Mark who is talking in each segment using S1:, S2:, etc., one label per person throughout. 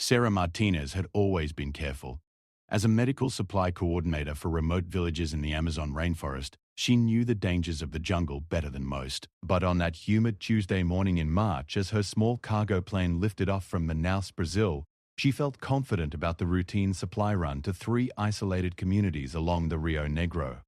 S1: Sarah Martinez had always been careful. As a medical supply coordinator for remote villages in the Amazon rainforest, she knew the dangers of the jungle better than most. But on that humid Tuesday morning in March, as her small cargo plane lifted off from Manaus, Brazil, she felt confident about the routine supply run to 3 isolated communities along the Rio Negro.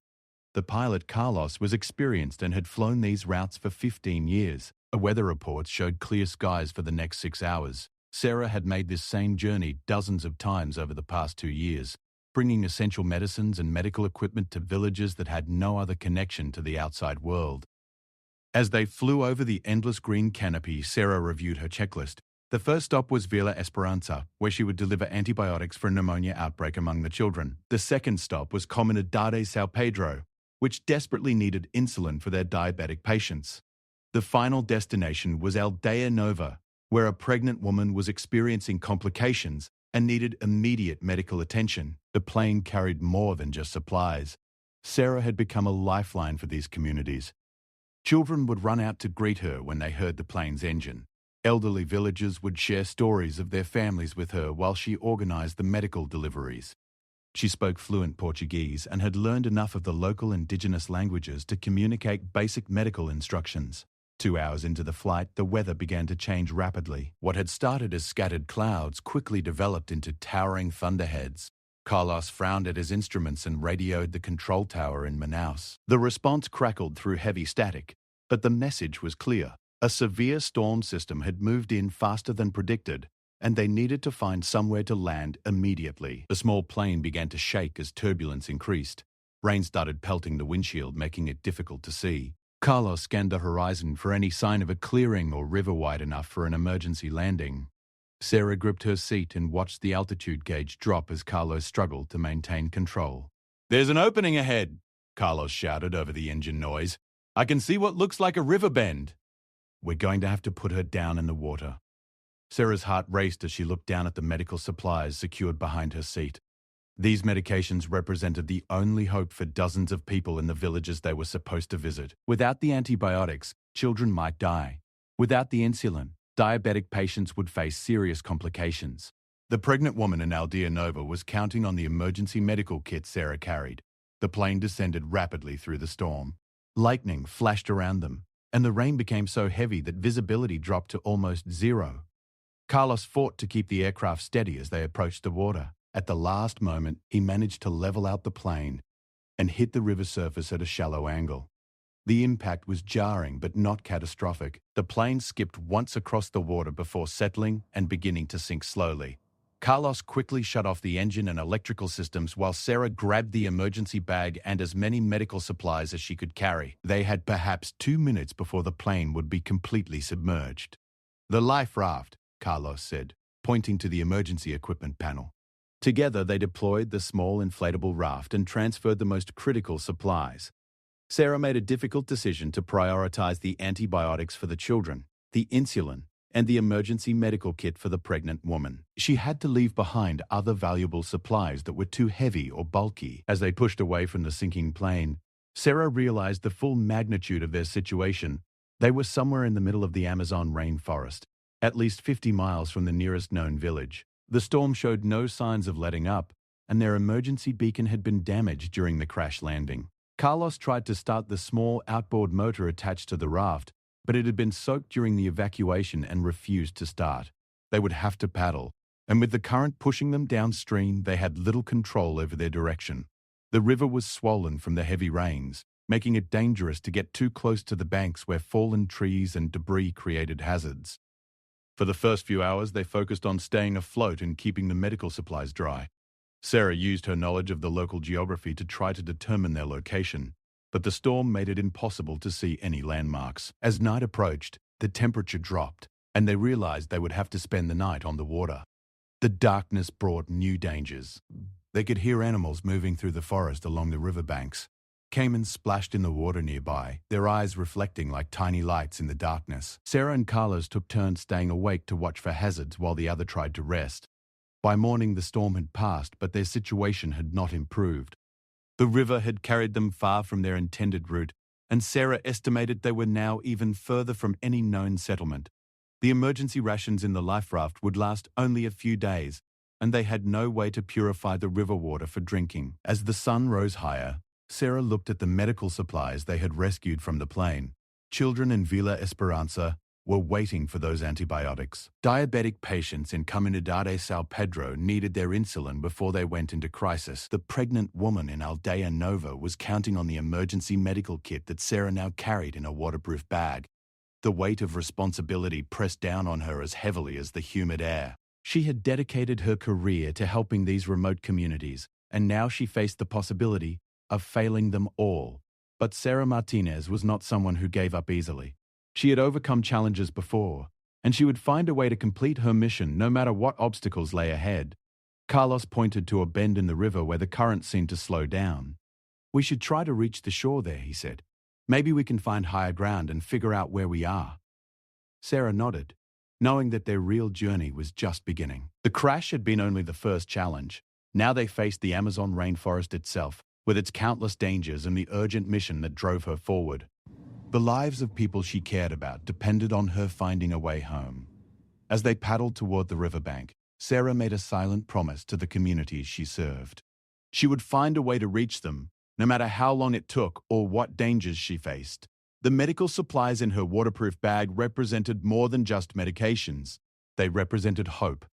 S1: The pilot, Carlos, was experienced and had flown these routes for 15 years. A weather report showed clear skies for the next 6 hours. Sarah had made this same journey dozens of times over the past 2 years, bringing essential medicines and medical equipment to villages that had no other connection to the outside world. As they flew over the endless green canopy, Sarah reviewed her checklist. The first stop was Villa Esperanza, where she would deliver antibiotics for a pneumonia outbreak among the children. The second stop was Comunidade São Pedro, which desperately needed insulin for their diabetic patients. The final destination was Aldeia Nova, where a pregnant woman was experiencing complications and needed immediate medical attention. The plane carried more than just supplies. Sarah had become a lifeline for these communities. Children would run out to greet her when they heard the plane's engine. Elderly villagers would share stories of their families with her while she organized the medical deliveries. She spoke fluent Portuguese and had learned enough of the local indigenous languages to communicate basic medical instructions. 2 hours into the flight, the weather began to change rapidly. What had started as scattered clouds quickly developed into towering thunderheads. Carlos frowned at his instruments and radioed the control tower in Manaus. The response crackled through heavy static, but the message was clear. A severe storm system had moved in faster than predicted, and they needed to find somewhere to land immediately. The small plane began to shake as turbulence increased. Rain started pelting the windshield, making it difficult to see. Carlos scanned the horizon for any sign of a clearing or river wide enough for an emergency landing. Sarah gripped her seat and watched the altitude gauge drop as Carlos struggled to maintain control. "There's an opening ahead," Carlos shouted over the engine noise. "I can see what looks like a river bend." "We're going to have to put her down in the water." Sarah's heart raced as she looked down at the medical supplies secured behind her seat. These medications represented the only hope for dozens of people in the villages they were supposed to visit. Without the antibiotics, children might die. Without the insulin, diabetic patients would face serious complications. The pregnant woman in Aldeia Nova was counting on the emergency medical kit Sarah carried. The plane descended rapidly through the storm. Lightning flashed around them, and the rain became so heavy that visibility dropped to almost zero. Carlos fought to keep the aircraft steady as they approached the water. At the last moment, he managed to level out the plane and hit the river surface at a shallow angle. The impact was jarring but not catastrophic. The plane skipped once across the water before settling and beginning to sink slowly. Carlos quickly shut off the engine and electrical systems while Sarah grabbed the emergency bag and as many medical supplies as she could carry. They had perhaps 2 minutes before the plane would be completely submerged. "The life raft," Carlos said, pointing to the emergency equipment panel. Together, they deployed the small inflatable raft and transferred the most critical supplies. Sarah made a difficult decision to prioritize the antibiotics for the children, the insulin, and the emergency medical kit for the pregnant woman. She had to leave behind other valuable supplies that were too heavy or bulky. As they pushed away from the sinking plane, Sarah realized the full magnitude of their situation. They were somewhere in the middle of the Amazon rainforest, at least 50 miles from the nearest known village. The storm showed no signs of letting up, and their emergency beacon had been damaged during the crash landing. Carlos tried to start the small outboard motor attached to the raft, but it had been soaked during the evacuation and refused to start. They would have to paddle, and with the current pushing them downstream, they had little control over their direction. The river was swollen from the heavy rains, making it dangerous to get too close to the banks where fallen trees and debris created hazards. For the first few hours, they focused on staying afloat and keeping the medical supplies dry. Sarah used her knowledge of the local geography to try to determine their location, but the storm made it impossible to see any landmarks. As night approached, the temperature dropped, and they realized they would have to spend the night on the water. The darkness brought new dangers. They could hear animals moving through the forest along the riverbanks. Caimans splashed in the water nearby, their eyes reflecting like tiny lights in the darkness. Sarah and Carlos took turns staying awake to watch for hazards while the other tried to rest. By morning, the storm had passed, but their situation had not improved. The river had carried them far from their intended route, and Sarah estimated they were now even further from any known settlement. The emergency rations in the life raft would last only a few days, and they had no way to purify the river water for drinking. As the sun rose higher, Sarah looked at the medical supplies they had rescued from the plane. Children in Villa Esperanza were waiting for those antibiotics. Diabetic patients in Comunidade São Pedro needed their insulin before they went into crisis. The pregnant woman in Aldea Nova was counting on the emergency medical kit that Sarah now carried in a waterproof bag. The weight of responsibility pressed down on her as heavily as the humid air. She had dedicated her career to helping these remote communities, and now she faced the possibility of failing them all. But Sarah Martinez was not someone who gave up easily. She had overcome challenges before, and she would find a way to complete her mission no matter what obstacles lay ahead. Carlos pointed to a bend in the river where the current seemed to slow down. "We should try to reach the shore there," he said. "Maybe we can find higher ground and figure out where we are." Sarah nodded, knowing that their real journey was just beginning. The crash had been only the first challenge. Now they faced the Amazon rainforest itself, with its countless dangers and the urgent mission that drove her forward. The lives of people she cared about depended on her finding a way home. As they paddled toward the riverbank, Sarah made a silent promise to the communities she served. She would find a way to reach them, no matter how long it took or what dangers she faced. The medical supplies in her waterproof bag represented more than just medications. They represented hope,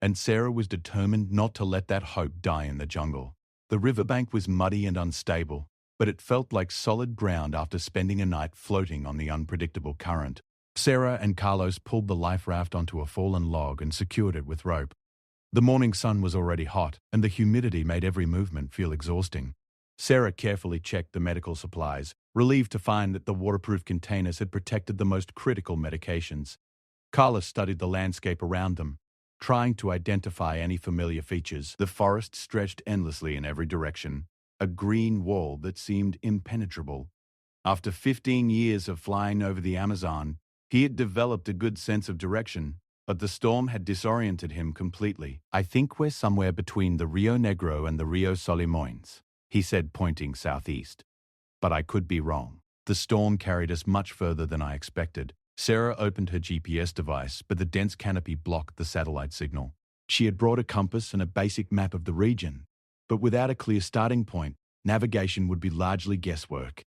S1: and Sarah was determined not to let that hope die in the jungle. The riverbank was muddy and unstable, but it felt like solid ground after spending a night floating on the unpredictable current. Sarah and Carlos pulled the life raft onto a fallen log and secured it with rope. The morning sun was already hot, and the humidity made every movement feel exhausting. Sarah carefully checked the medical supplies, relieved to find that the waterproof containers had protected the most critical medications. Carlos studied the landscape around them, trying to identify any familiar features. The forest stretched endlessly in every direction, a green wall that seemed impenetrable. After 15 years of flying over the Amazon, he had developed a good sense of direction, but the storm had disoriented him completely. "I think we're somewhere between the Rio Negro and the Rio Solimões," he said, pointing southeast. But I could be wrong. The storm carried us much further than I expected. Sarah opened her GPS device, but the dense canopy blocked the satellite signal. She had brought a compass and a basic map of the region, but without a clear starting point, navigation would be largely guesswork.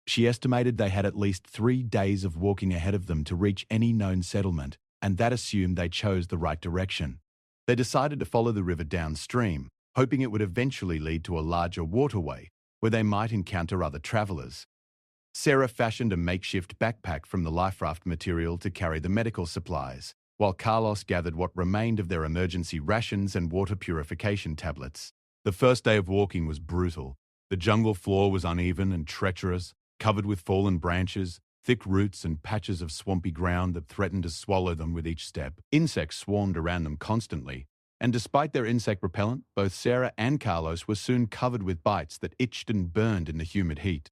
S1: She estimated they had at least 3 days of walking ahead of them to reach any known settlement, and that assumed they chose the right direction. They decided to follow the river downstream, hoping it would eventually lead to a larger waterway, where they might encounter other travelers. Sarah fashioned a makeshift backpack from the life raft material to carry the medical supplies, while Carlos gathered what remained of their emergency rations and water purification tablets. The first day of walking was brutal. The jungle floor was uneven and treacherous, covered with fallen branches, thick roots and patches of swampy ground that threatened to swallow them with each step. Insects swarmed around them constantly, and despite their insect repellent, both Sarah and Carlos were soon covered with bites that itched and burned in the humid heat.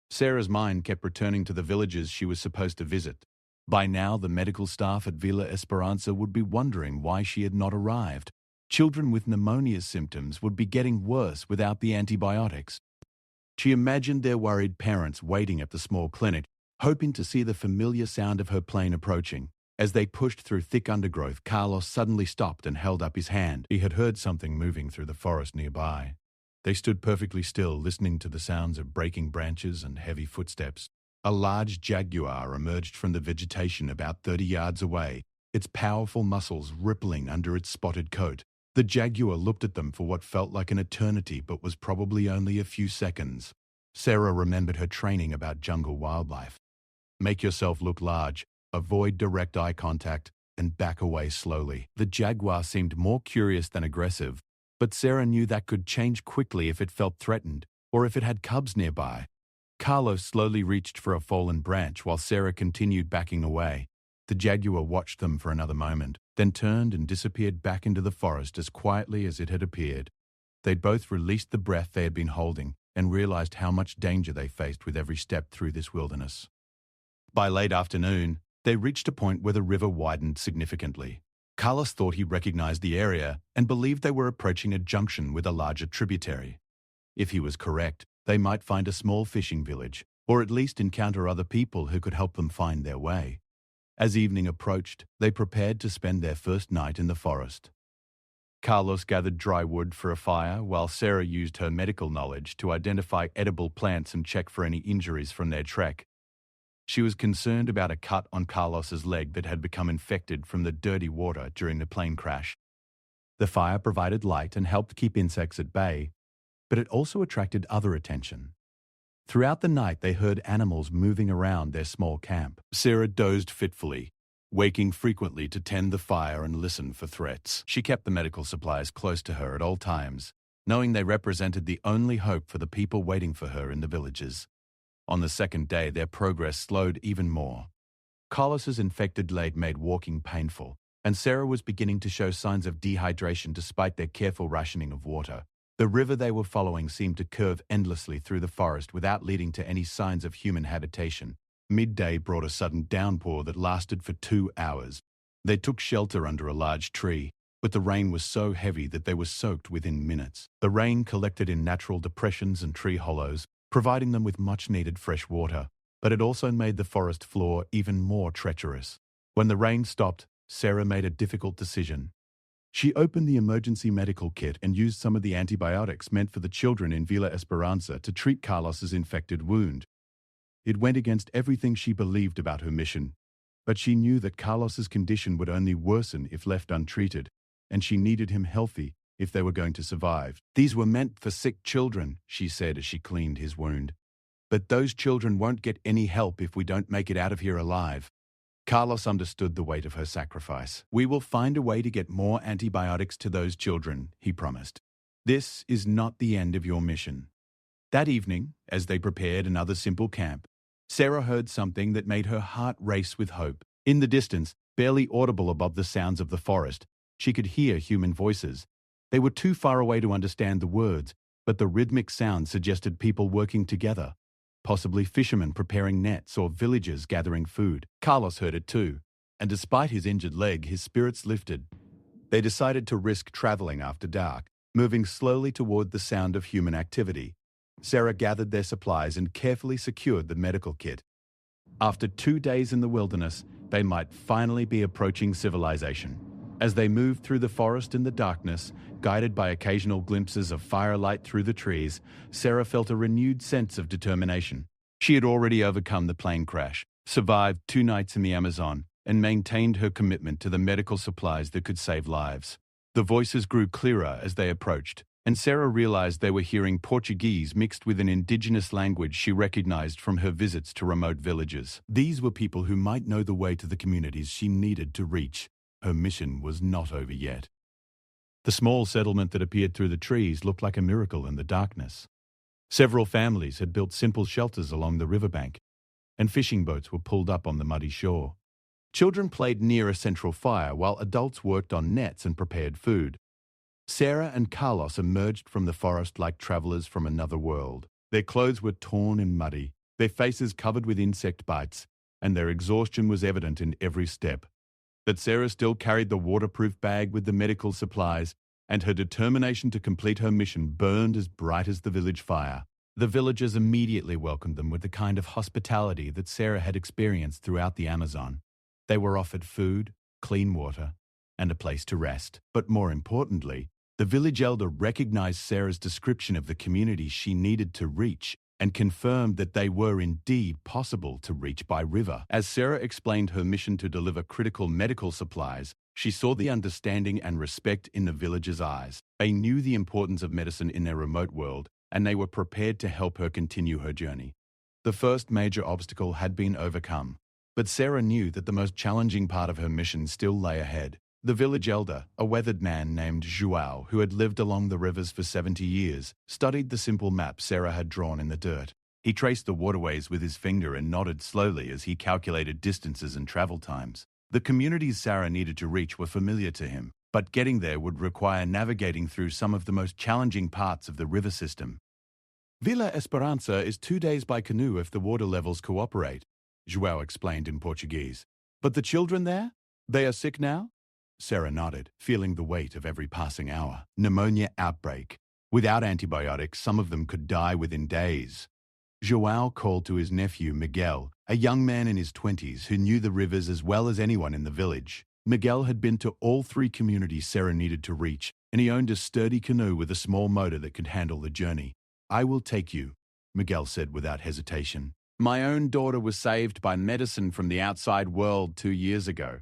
S1: Sarah's mind kept returning to the villages she was supposed to visit. By now, the medical staff at Villa Esperanza would be wondering why she had not arrived. Children with pneumonia symptoms would be getting worse without the antibiotics. She imagined their worried parents waiting at the small clinic, hoping to see the familiar sound of her plane approaching. As they pushed through thick undergrowth, Carlos suddenly stopped and held up his hand. He had heard something moving through the forest nearby. They stood perfectly still, listening to the sounds of breaking branches and heavy footsteps. A large jaguar emerged from the vegetation about 30 yards away, its powerful muscles rippling under its spotted coat. The jaguar looked at them for what felt like an eternity but was probably only a few seconds. Sarah remembered her training about jungle wildlife. Make yourself look large, avoid direct eye contact, and back away slowly. The jaguar seemed more curious than aggressive, but Sarah knew that could change quickly if it felt threatened, or if it had cubs nearby. Carlos slowly reached for a fallen branch while Sarah continued backing away. The jaguar watched them for another moment, then turned and disappeared back into the forest as quietly as it had appeared. They'd both released the breath they had been holding and realized how much danger they faced with every step through this wilderness. By late afternoon, they reached a point where the river widened significantly. Carlos thought he recognized the area and believed they were approaching a junction with a larger tributary. If he was correct, they might find a small fishing village, or at least encounter other people who could help them find their way. As evening approached, they prepared to spend their first night in the forest. Carlos gathered dry wood for a fire, while Sarah used her medical knowledge to identify edible plants and check for any injuries from their trek. She was concerned about a cut on Carlos's leg that had become infected from the dirty water during the plane crash. The fire provided light and helped keep insects at bay, but it also attracted other attention. Throughout the night, they heard animals moving around their small camp. Sarah dozed fitfully, waking frequently to tend the fire and listen for threats. She kept the medical supplies close to her at all times, knowing they represented the only hope for the people waiting for her in the villages. On the second day, their progress slowed even more. Carlos's infected leg made walking painful, and Sarah was beginning to show signs of dehydration despite their careful rationing of water. The river they were following seemed to curve endlessly through the forest without leading to any signs of human habitation. Midday brought a sudden downpour that lasted for 2 hours. They took shelter under a large tree, but the rain was so heavy that they were soaked within minutes. The rain collected in natural depressions and tree hollows, providing them with much-needed fresh water, but it also made the forest floor even more treacherous. When the rain stopped, Sarah made a difficult decision. She opened the emergency medical kit and used some of the antibiotics meant for the children in Villa Esperanza to treat Carlos's infected wound. It went against everything she believed about her mission, but she knew that Carlos's condition would only worsen if left untreated, and she needed him healthy if they were going to survive. "These were meant for sick children," she said as she cleaned his wound. "But those children won't get any help if we don't make it out of here alive." Carlos understood the weight of her sacrifice. "We will find a way to get more antibiotics to those children," he promised. "This is not the end of your mission." That evening, as they prepared another simple camp, Sarah heard something that made her heart race with hope. In the distance, barely audible above the sounds of the forest, she could hear human voices. They were too far away to understand the words, but the rhythmic sound suggested people working together. Possibly fishermen preparing nets or villagers gathering food. Carlos heard it too, and despite his injured leg, his spirits lifted. They decided to risk traveling after dark, moving slowly toward the sound of human activity. Sarah gathered their supplies and carefully secured the medical kit. After 2 days in the wilderness, they might finally be approaching civilization. As they moved through the forest in the darkness, guided by occasional glimpses of firelight through the trees, Sarah felt a renewed sense of determination. She had already overcome the plane crash, survived 2 nights in the Amazon, and maintained her commitment to the medical supplies that could save lives. The voices grew clearer as they approached, and Sarah realized they were hearing Portuguese mixed with an indigenous language she recognized from her visits to remote villages. These were people who might know the way to the communities she needed to reach. Her mission was not over yet. The small settlement that appeared through the trees looked like a miracle in the darkness. Several families had built simple shelters along the riverbank, and fishing boats were pulled up on the muddy shore. Children played near a central fire while adults worked on nets and prepared food. Sarah and Carlos emerged from the forest like travelers from another world. Their clothes were torn and muddy, their faces covered with insect bites, and their exhaustion was evident in every step. But Sarah still carried the waterproof bag with the medical supplies, and her determination to complete her mission burned as bright as the village fire. The villagers immediately welcomed them with the kind of hospitality that Sarah had experienced throughout the Amazon. They were offered food, clean water, and a place to rest. But more importantly, the village elder recognized Sarah's description of the community she needed to reach and confirmed that they were indeed possible to reach by river. As Sarah explained her mission to deliver critical medical supplies, she saw the understanding and respect in the villagers' eyes. They knew the importance of medicine in their remote world, and they were prepared to help her continue her journey. The first major obstacle had been overcome, but Sarah knew that the most challenging part of her mission still lay ahead. The village elder, a weathered man named João, who had lived along the rivers for 70 years, studied the simple map Sarah had drawn in the dirt. He traced the waterways with his finger and nodded slowly as he calculated distances and travel times. The communities Sarah needed to reach were familiar to him, but getting there would require navigating through some of the most challenging parts of the river system. Villa Esperanza is 2 days by canoe if the water levels cooperate, João explained in Portuguese. But the children there? They are sick now? Sarah nodded, feeling the weight of every passing hour. Pneumonia outbreak. Without antibiotics, some of them could die within days. João called to his nephew Miguel, a young man in his 20s who knew the rivers as well as anyone in the village. Miguel had been to all three communities Sarah needed to reach, and he owned a sturdy canoe with a small motor that could handle the journey. "I will take you," Miguel said without hesitation. "My own daughter was saved by medicine from the outside world 2 years ago.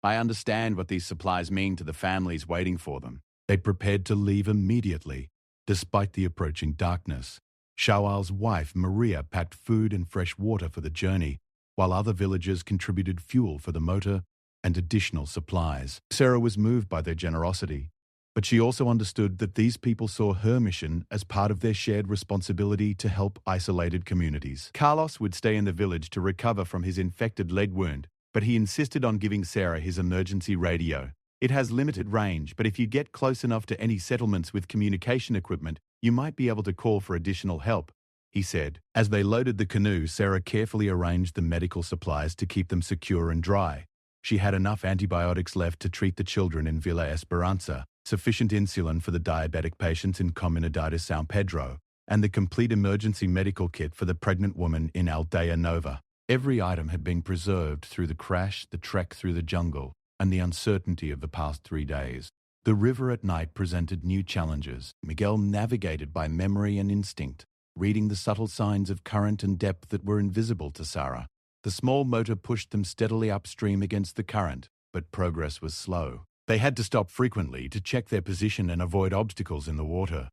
S1: I understand what these supplies mean to the families waiting for them." They prepared to leave immediately, despite the approaching darkness. Shawal's wife, Maria, packed food and fresh water for the journey, while other villagers contributed fuel for the motor and additional supplies. Sarah was moved by their generosity, but she also understood that these people saw her mission as part of their shared responsibility to help isolated communities. Carlos would stay in the village to recover from his infected leg wound, but he insisted on giving Sarah his emergency radio. "It has limited range, but if you get close enough to any settlements with communication equipment, you might be able to call for additional help," he said. As they loaded the canoe, Sarah carefully arranged the medical supplies to keep them secure and dry. She had enough antibiotics left to treat the children in Villa Esperanza, sufficient insulin for the diabetic patients in Comunidades São Pedro, and the complete emergency medical kit for the pregnant woman in Aldea Nova. Every item had been preserved through the crash, the trek through the jungle, and the uncertainty of the past 3 days. The river at night presented new challenges. Miguel navigated by memory and instinct, reading the subtle signs of current and depth that were invisible to Sarah. The small motor pushed them steadily upstream against the current, but progress was slow. They had to stop frequently to check their position and avoid obstacles in the water.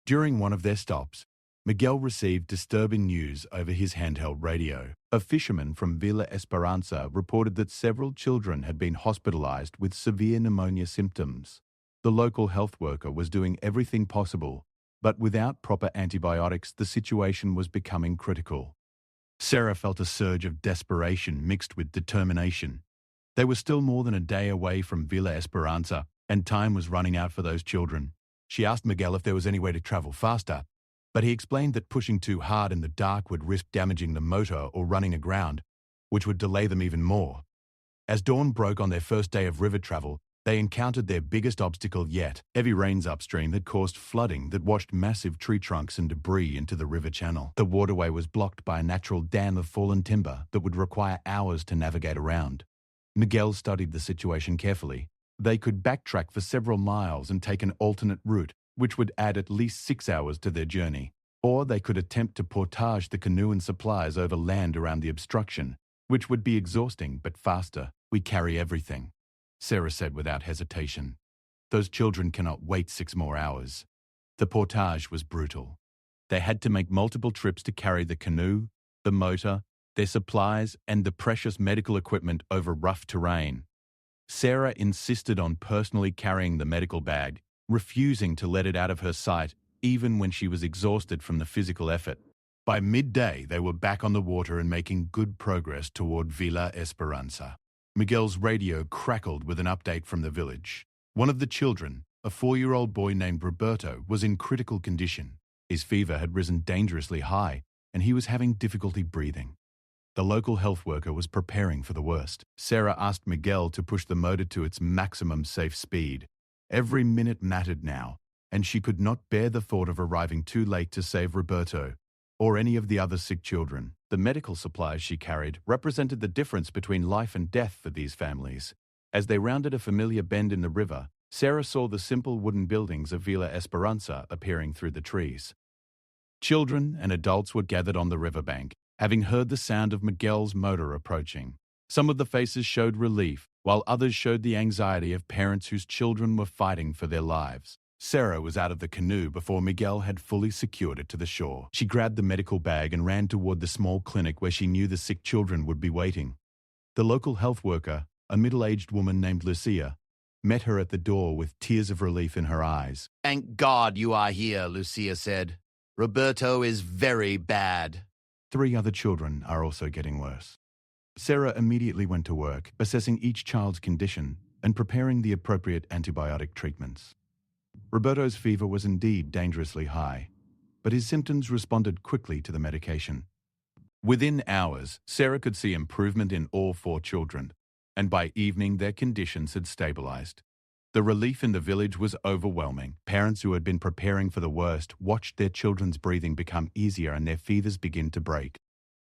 S1: During one of their stops, Miguel received disturbing news over his handheld radio. A fisherman from Villa Esperanza reported that several children had been hospitalized with severe pneumonia symptoms. The local health worker was doing everything possible, but without proper antibiotics, the situation was becoming critical. Sarah felt a surge of desperation mixed with determination. They were still more than a day away from Villa Esperanza, and time was running out for those children. She asked Miguel if there was any way to travel faster, but he explained that pushing too hard in the dark would risk damaging the motor or running aground, which would delay them even more. As dawn broke on their first day of river travel, they encountered their biggest obstacle yet. Heavy rains upstream had caused flooding that washed massive tree trunks and debris into the river channel. The waterway was blocked by a natural dam of fallen timber that would require hours to navigate around. Miguel studied the situation carefully. They could backtrack for several miles and take an alternate route, which would add at least 6 hours to their journey. Or they could attempt to portage the canoe and supplies over land around the obstruction, which would be exhausting but faster. "We carry everything," Sarah said without hesitation. "Those children cannot wait 6 more hours." The portage was brutal. They had to make multiple trips to carry the canoe, the motor, their supplies, and the precious medical equipment over rough terrain. Sarah insisted on personally carrying the medical bag, refusing to let it out of her sight even when she was exhausted from the physical effort. By midday, they were back on the water and making good progress toward Villa Esperanza. Miguel's radio crackled with an update from the village. One of the children, a 4-year-old boy named Roberto, was in critical condition. His fever had risen dangerously high, and he was having difficulty breathing. The local health worker was preparing for the worst. Sarah asked Miguel to push the motor to its maximum safe speed. Every minute mattered now, and she could not bear the thought of arriving too late to save Roberto or any of the other sick children. The medical supplies she carried represented the difference between life and death for these families. As they rounded a familiar bend in the river, Sarah saw the simple wooden buildings of Villa Esperanza appearing through the trees. Children and adults were gathered on the riverbank, having heard the sound of Miguel's motor approaching. Some of the faces showed relief, while others showed the anxiety of parents whose children were fighting for their lives. Sarah was out of the canoe before Miguel had fully secured it to the shore. She grabbed the medical bag and ran toward the small clinic where she knew the sick children would be waiting. The local health worker, a middle-aged woman named Lucia, met her at the door with tears of relief in her eyes.
S2: "Thank God you are here," Lucia said. "Roberto is very bad."
S1: 3 other children are also getting worse. Sarah immediately went to work, assessing each child's condition and preparing the appropriate antibiotic treatments. Roberto's fever was indeed dangerously high, but his symptoms responded quickly to the medication. Within hours, Sarah could see improvement in all 4 children, and by evening their conditions had stabilized. The relief in the village was overwhelming. Parents who had been preparing for the worst watched their children's breathing become easier and their fevers begin to break.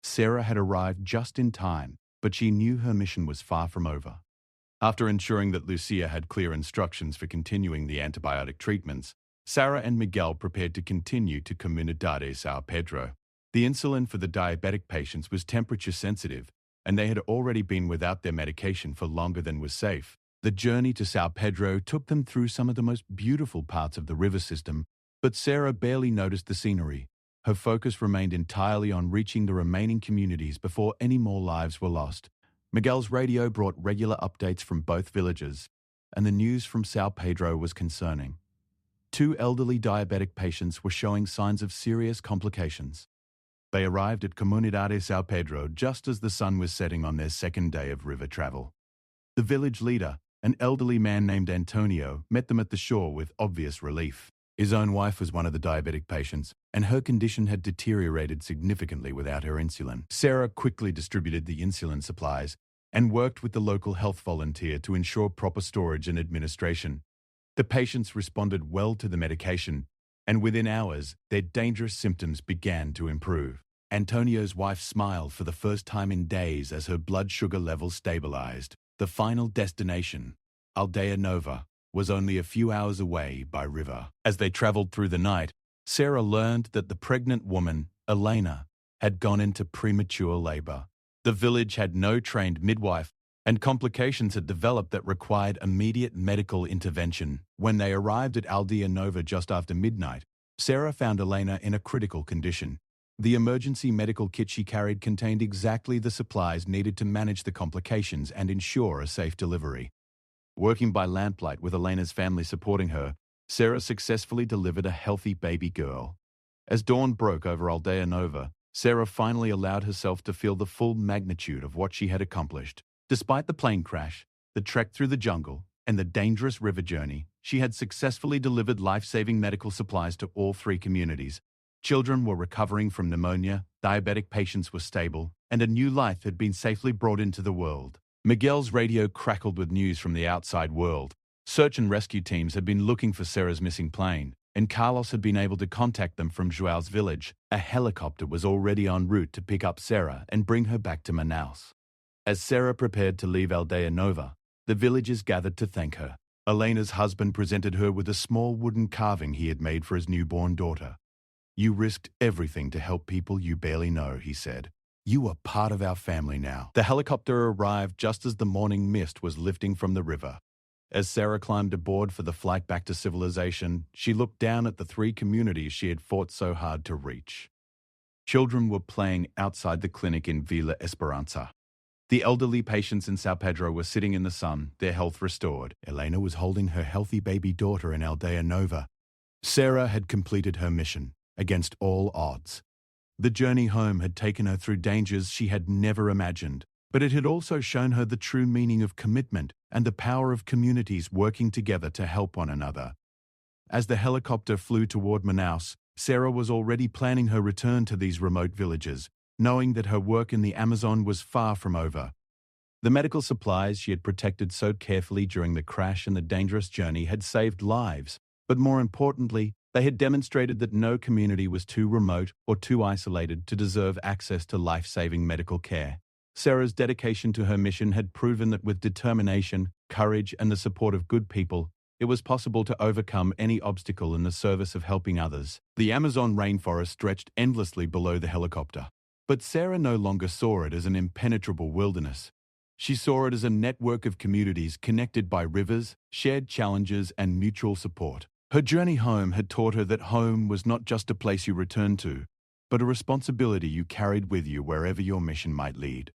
S1: Sarah had arrived just in time, but she knew her mission was far from over. After ensuring that Lucia had clear instructions for continuing the antibiotic treatments, Sarah and Miguel prepared to continue to Comunidade São Pedro. The insulin for the diabetic patients was temperature sensitive, and they had already been without their medication for longer than was safe. The journey to São Pedro took them through some of the most beautiful parts of the river system, but Sarah barely noticed the scenery. Her focus remained entirely on reaching the remaining communities before any more lives were lost. Miguel's radio brought regular updates from both villages, and the news from São Pedro was concerning. 2 elderly diabetic patients were showing signs of serious complications. They arrived at Comunidade São Pedro just as the sun was setting on their second day of river travel. The village leader, an elderly man named Antonio, met them at the shore with obvious relief. His own wife was one of the diabetic patients, and her condition had deteriorated significantly without her insulin. Sarah quickly distributed the insulin supplies and worked with the local health volunteer to ensure proper storage and administration. The patients responded well to the medication, and within hours, their dangerous symptoms began to improve. Antonio's wife smiled for the first time in days as her blood sugar levels stabilized. The final destination, Aldea Nova, was only a few hours away by river. As they traveled through the night, Sarah learned that the pregnant woman, Elena, had gone into premature labor. The village had no trained midwife, and complications had developed that required immediate medical intervention. When they arrived at Aldea Nova just after midnight, Sarah found Elena in a critical condition. The emergency medical kit she carried contained exactly the supplies needed to manage the complications and ensure a safe delivery. Working by lamplight with Elena's family supporting her, Sarah successfully delivered a healthy baby girl. As dawn broke over Aldea Nova, Sarah finally allowed herself to feel the full magnitude of what she had accomplished. Despite the plane crash, the trek through the jungle, and the dangerous river journey, she had successfully delivered life-saving medical supplies to all 3 communities. Children were recovering from pneumonia, diabetic patients were stable, and a new life had been safely brought into the world. Miguel's radio crackled with news from the outside world. Search and rescue teams had been looking for Sarah's missing plane, and Carlos had been able to contact them from Joao's village. A helicopter was already en route to pick up Sarah and bring her back to Manaus. As Sarah prepared to leave Aldea Nova, the villagers gathered to thank her. Elena's husband presented her with a small wooden carving he had made for his newborn daughter. "You risked everything to help people you barely know," he said. "You are part of our family now." The helicopter arrived just as the morning mist was lifting from the river. As Sarah climbed aboard for the flight back to civilization, she looked down at the 3 communities she had fought so hard to reach. Children were playing outside the clinic in Vila Esperança. The elderly patients in São Pedro were sitting in the sun, their health restored. Elena was holding her healthy baby daughter in Aldea Nova. Sarah had completed her mission, against all odds. The journey home had taken her through dangers she had never imagined, but it had also shown her the true meaning of commitment and the power of communities working together to help one another. As the helicopter flew toward Manaus, Sarah was already planning her return to these remote villages, knowing that her work in the Amazon was far from over. The medical supplies she had protected so carefully during the crash and the dangerous journey had saved lives, but more importantly, they had demonstrated that no community was too remote or too isolated to deserve access to life-saving medical care. Sarah's dedication to her mission had proven that with determination, courage, and the support of good people, it was possible to overcome any obstacle in the service of helping others. The Amazon rainforest stretched endlessly below the helicopter. But Sarah no longer saw it as an impenetrable wilderness. She saw it as a network of communities connected by rivers, shared challenges, and mutual support. Her journey home had taught her that home was not just a place you returned to, but a responsibility you carried with you wherever your mission might lead.